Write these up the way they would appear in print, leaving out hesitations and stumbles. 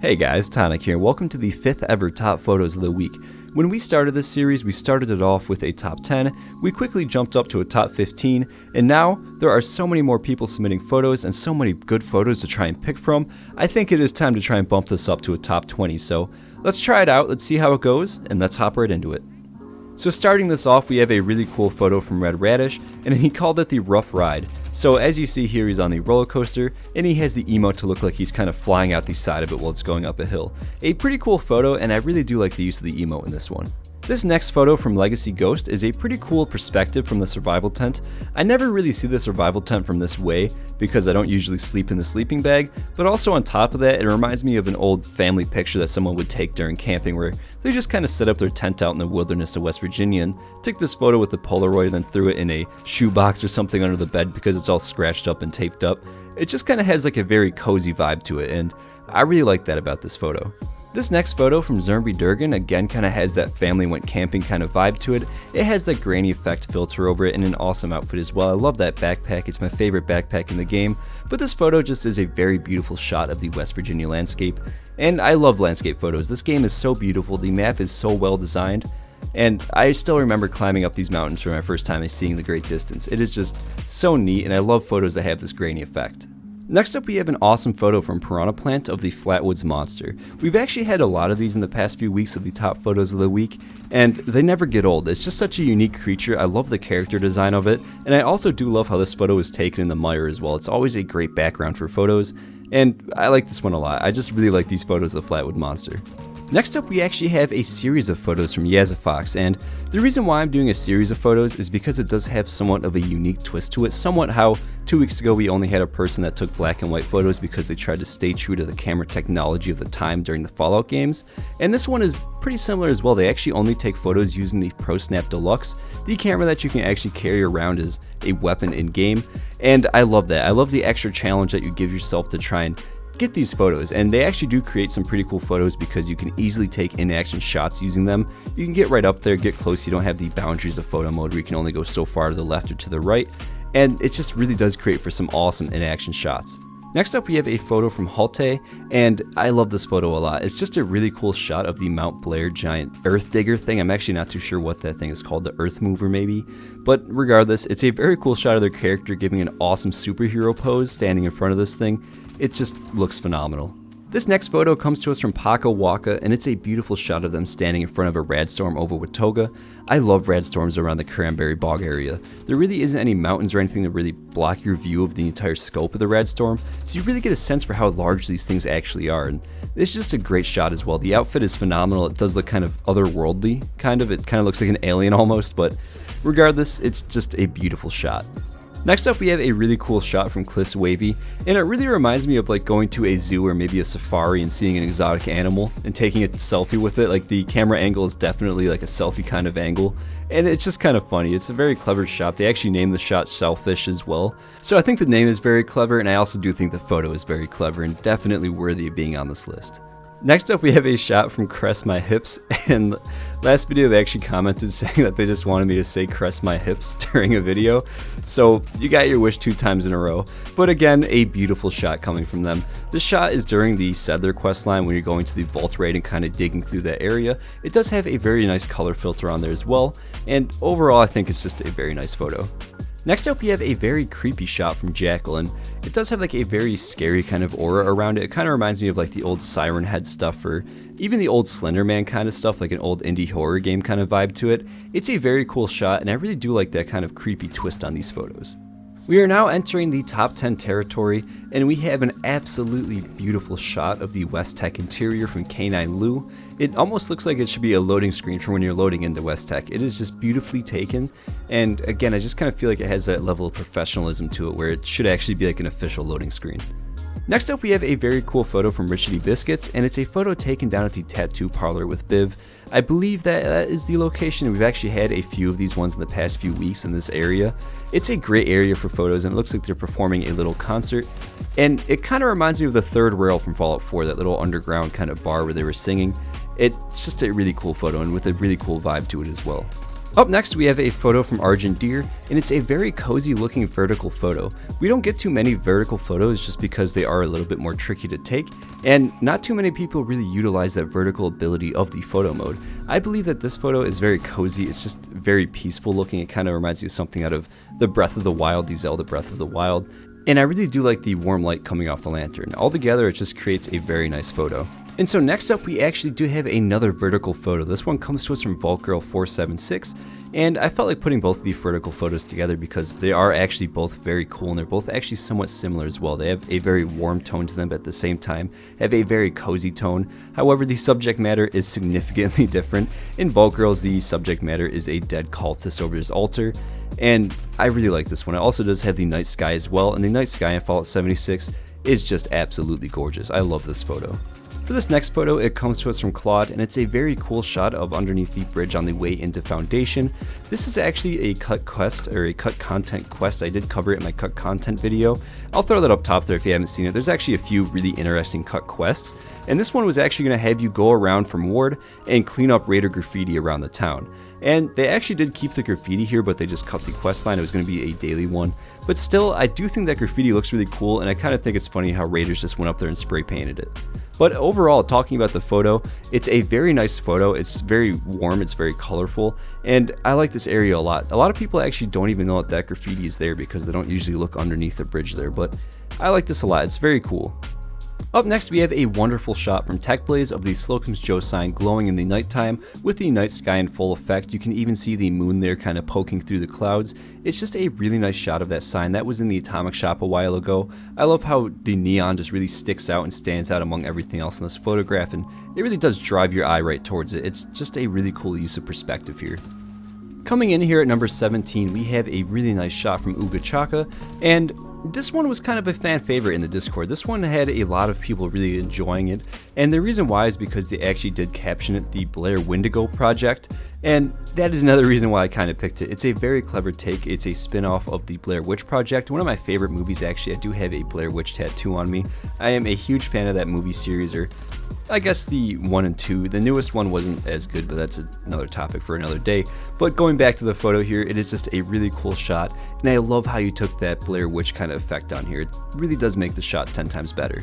Hey guys, Tonic here, and welcome to the 5th ever Top Photos of the Week. When we started this series, we started it off with a top 10, we quickly jumped up to a top 15, and now there are so many more people submitting photos and so many good photos to try and pick from, I think it is time to try and bump this up to a top 20, so let's try it out, let's see how it goes, and let's hop right into it. So starting this off, we have a really cool photo from Red Radish, and he called it the Rough Ride. So as you see here, he's on the roller coaster, and he has the emote to look like he's kind of flying out the side of it while it's going up a hill. A pretty cool photo, and I really do like the use of the emote in this one. This next photo from Legacy Ghost is a pretty cool perspective from the survival tent. I never really see the survival tent from this way because I don't usually sleep in the sleeping bag, but also on top of that, it reminds me of an old family picture that someone would take during camping where they just kind of set up their tent out in the wilderness of West Virginia and took this photo with the Polaroid and then threw it in a shoebox or something under the bed because it's all scratched up and taped up. It just kind of has like a very cozy vibe to it, and I really like that about this photo. This next photo from Zermby Durgan again kind of has that family went camping kind of vibe to it. It has that granny effect filter over it and an awesome outfit as well. I love that backpack, it's my favorite backpack in the game, but this photo just is a very beautiful shot of the West Virginia landscape. And I love landscape photos, this game is so beautiful, the map is so well designed, and I still remember climbing up these mountains for my first time and seeing the great distance. It is just so neat, and I love photos that have this grainy effect. Next up, we have an awesome photo from Piranha Plant of the Flatwoods Monster. We've actually had a lot of these in the past few weeks of the top photos of the week, and they never get old. It's just such a unique creature. I love the character design of it, and I also do love how this photo is taken in the mire as well. It's always a great background for photos, and I like this one a lot. I just really like these photos of the Flatwood Monster. Next up, we actually have a series of photos from YazaFox, and the reason why I'm doing a series of photos is because it does have somewhat of a unique twist to it, somewhat how 2 weeks ago we only had a person that took black and white photos because they tried to stay true to the camera technology of the time during the Fallout games, and this one is pretty similar as well. They actually only take photos using the ProSnap Deluxe, the camera that you can actually carry around as a weapon in game, and I love that. I love the extra challenge that you give yourself to try and get these photos, and they actually do create some pretty cool photos because you can easily take in-action shots using them. You can get right up there, get close, you don't have the boundaries of photo mode where you can only go so far to the left or to the right, and it just really does create for some awesome in-action shots. Next up, we have a photo from Halte, and I love this photo a lot. It's just a really cool shot of the Mount Blair giant earth digger thing. I'm actually not too sure what that thing is called, the earth mover maybe, but regardless, it's a very cool shot of their character giving an awesome superhero pose standing in front of this thing. It just looks phenomenal. This next photo comes to us from Paco Waka, and it's a beautiful shot of them standing in front of a radstorm over Watoga. I love radstorms around the Cranberry Bog area. There really isn't any mountains or anything that really block your view of the entire scope of the radstorm, so you really get a sense for how large these things actually are, and it's just a great shot as well. The outfit is phenomenal. It does look kind of otherworldly, it kind of looks like an alien almost, but regardless, it's just a beautiful shot. Next up, we have a really cool shot from Cliffs Wavy, and it really reminds me of like going to a zoo or maybe a safari and seeing an exotic animal and taking a selfie with it. Like the camera angle is definitely like a selfie kind of angle, and it's just kind of funny. It's a very clever shot. They actually named the shot Shellfish as well, so I think the name is very clever, and I also do think the photo is very clever and definitely worthy of being on this list. Next up, we have a shot from Crest My Hips, and last video they actually commented saying that they just wanted me to say Crest My Hips during a video, so you got your wish 2 times in a row. But again, a beautiful shot coming from them. This shot is during the Settler quest line when you're going to the vault raid and kind of digging through that area. It does have a very nice color filter on there as well, and overall I think it's just a very nice photo. Next up, we have a very creepy shot from Jackal, and it does have like a very scary kind of aura around it. It kind of reminds me of like the old Siren Head stuff or even the old Slender Man kind of stuff, like an old indie horror game kind of vibe to it. It's a very cool shot, and I really do like that kind of creepy twist on these photos. We are now entering the top 10 territory, and we have an absolutely beautiful shot of the West Tech interior from K9 Lou. It almost looks like it should be a loading screen for when you're loading into West Tech. It is just beautifully taken, and again, I just kind of feel like it has that level of professionalism to it where it should actually be like an official loading screen. Next up, we have a very cool photo from Richity Biscuits, and it's a photo taken down at the tattoo parlor with Biv. I believe that is the location. We've actually had a few of these ones in the past few weeks in this area. It's a great area for photos, and it looks like they're performing a little concert, and it kind of reminds me of the third rail from Fallout 4, that little underground kind of bar where they were singing. It's just a really cool photo and with a really cool vibe to it as well. Up next, we have a photo from Argent Deer, and it's a very cozy looking vertical photo. We don't get too many vertical photos just because they are a little bit more tricky to take, and not too many people really utilize that vertical ability of the photo mode. I believe that this photo is very cozy. It's just very peaceful looking. It kind of reminds you of something out of the Breath of the Wild, the Zelda Breath of the Wild. And I really do like the warm light coming off the lantern. Altogether, it just creates a very nice photo. And so next up, we actually do have another vertical photo. This one comes to us from VaultGirl476, and I felt like putting both of these vertical photos together because they are actually both very cool, and they're both actually somewhat similar as well. They have a very warm tone to them, but at the same time have a very cozy tone. However, the subject matter is significantly different. In Vault Girls, the subject matter is a dead cultist over his altar, and I really like this one. It also does have the night sky as well, and the night sky in Fallout 76 is just absolutely gorgeous. I love this photo. For this next photo, it comes to us from Claude, and it's a very cool shot of underneath the bridge on the way into Foundation. This is actually a cut quest, or a cut content quest. I did cover it in my cut content video. I'll throw that up top there if you haven't seen it. There's actually a few really interesting cut quests, and this one was actually going to have you go around from Ward and clean up raider graffiti around the town. And they actually did keep the graffiti here, but they just cut the quest line. It was going to be a daily one. But still, I do think that graffiti looks really cool, and I kind of think it's funny how raiders just went up there and spray painted it. But overall, talking about the photo, it's a very nice photo. It's very warm, it's very colorful, and I like this area a lot. A lot of people actually don't even know that graffiti is there because they don't usually look underneath the bridge there, but I like this a lot. It's very cool. Up next, we have a wonderful shot from TechBlaze of the Slocum's Joe sign glowing in the nighttime with the night sky in full effect. You can even see the moon there kind of poking through the clouds. It's just a really nice shot of that sign. That was in the Atomic Shop a while ago. I love how the neon just really sticks out and stands out among everything else in this photograph, and it really does drive your eye right towards it. It's just a really cool use of perspective here. Coming in here at number 17, we have a really nice shot from Uga Chaka, and this one was kind of a fan favorite in the Discord. This one had a lot of people really enjoying it, and the reason why is because they actually did caption it the Blair Wendigo Project, and that is another reason why I kind of picked it. It's a very clever take. It's a spin-off of the Blair Witch Project, one of my favorite movies actually. I do have a Blair Witch tattoo on me. I am a huge fan of that movie series, or I guess the 1 and 2. The newest one wasn't as good, but that's another topic for another day. But going back to the photo here, it is just a really cool shot, and I love how you took that Blair Witch kind of effect on here. It really does make the shot 10 times better.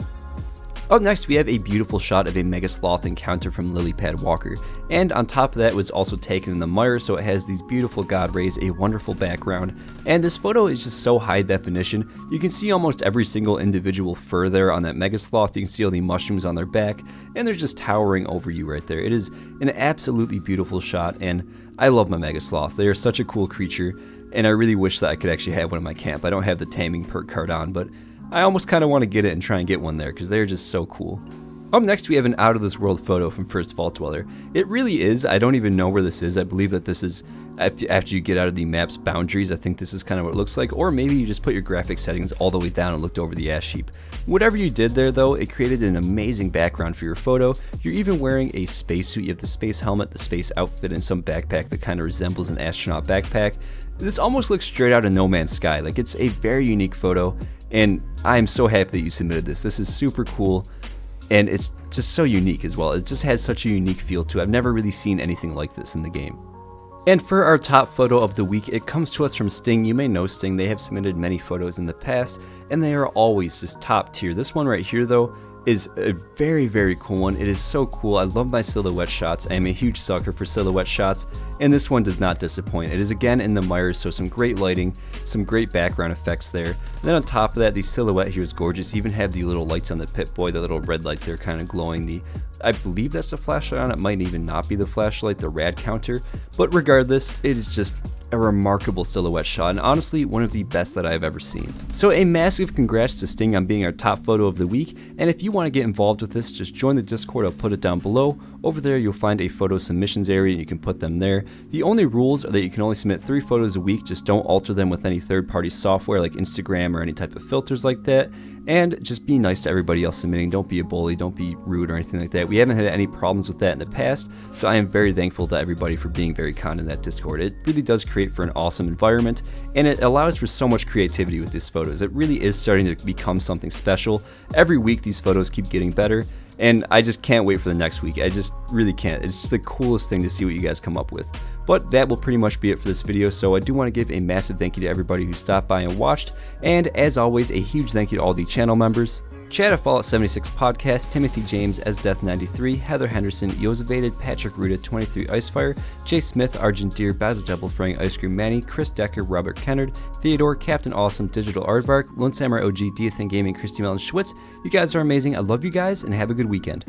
Up next, we have a beautiful shot of a Mega Sloth encounter from Lilypad Walker, and on top of that was also taken in the mire, so it has these beautiful god rays, a wonderful background, and this photo is just so high definition. You can see almost every single individual fur there on that Mega Sloth. You can see all the mushrooms on their back, and they're just towering over you right there. It is an absolutely beautiful shot, and I love my Mega Sloths. They are such a cool creature, and I really wish that I could actually have one in my camp. I don't have the taming perk card on, but I almost kind of want to get it and try and get one there because they're just so cool. Up next, we have an out of this world photo from First Vault Dweller. It really is. I don't even know where this is. I believe that this is after you get out of the map's boundaries. I think this is kind of what it looks like, or maybe you just put your graphic settings all the way down and looked over the ash heap. Whatever you did there though, it created an amazing background for your photo. You're even wearing a spacesuit. You have the space helmet, the space outfit, and some backpack that kind of resembles an astronaut backpack. This almost looks straight out of No Man's Sky. Like, it's a very unique photo, and I'm so happy that you submitted this. This is super cool, and it's just so unique as well. It just has such a unique feel to it. I've never really seen anything like this in the game. And for our top photo of the week, it comes to us from Sting. You may know Sting. They have submitted many photos in the past, and they are always just top tier. This one right here, though, is a very, very cool one. It is so cool. I love my silhouette shots. I am a huge sucker for silhouette shots, and this one does not disappoint. It is again in the mire, so some great lighting, some great background effects there. And then on top of that, the silhouette here is gorgeous. You even have the little lights on the Pip-Boy, the little red light there kind of glowing. I believe that's the flashlight on it. Might even not be the flashlight, the rad counter. But regardless, it is just a remarkable silhouette shot, and honestly one of the best that I've ever seen. So a massive congrats to Sting on being our top photo of the week, and if you want to get involved with this, just join the Discord. I'll put it down below. Over there you'll find a photo submissions area and you can put them there. The only rules are that you can only submit 3 photos a week. Just don't alter them with any third-party software like Instagram or any type of filters like that, and just be nice to everybody else submitting. Don't be a bully, don't be rude or anything like that. We haven't had any problems with that in the past, so I am very thankful to everybody for being very kind in that Discord. It really does create for an awesome environment, and it allows for so much creativity with these photos. It really is starting to become something special. Every week these photos keep getting better, and I just can't wait for the next week. I just really can't. It's just the coolest thing to see what you guys come up with. But that will pretty much be it for this video, so I do want to give a massive thank you to everybody who stopped by and watched, and as always, a huge thank you to all the channel members. Chad at Fallout 76 Podcast, Timothy James, Esdeath93, Heather Henderson, Yosevated, Patrick Ruda, 23 Icefire, Jay Smith, Argent Deer, Basil Double Frying Ice Cream Manny, Chris Decker, Robert Kennard, Theodore, Captain Awesome, Digital Aardvark, Lone Samurai OG, Diathan Gaming, Christy Melton Schwitz. You guys are amazing. I love you guys, and have a good weekend.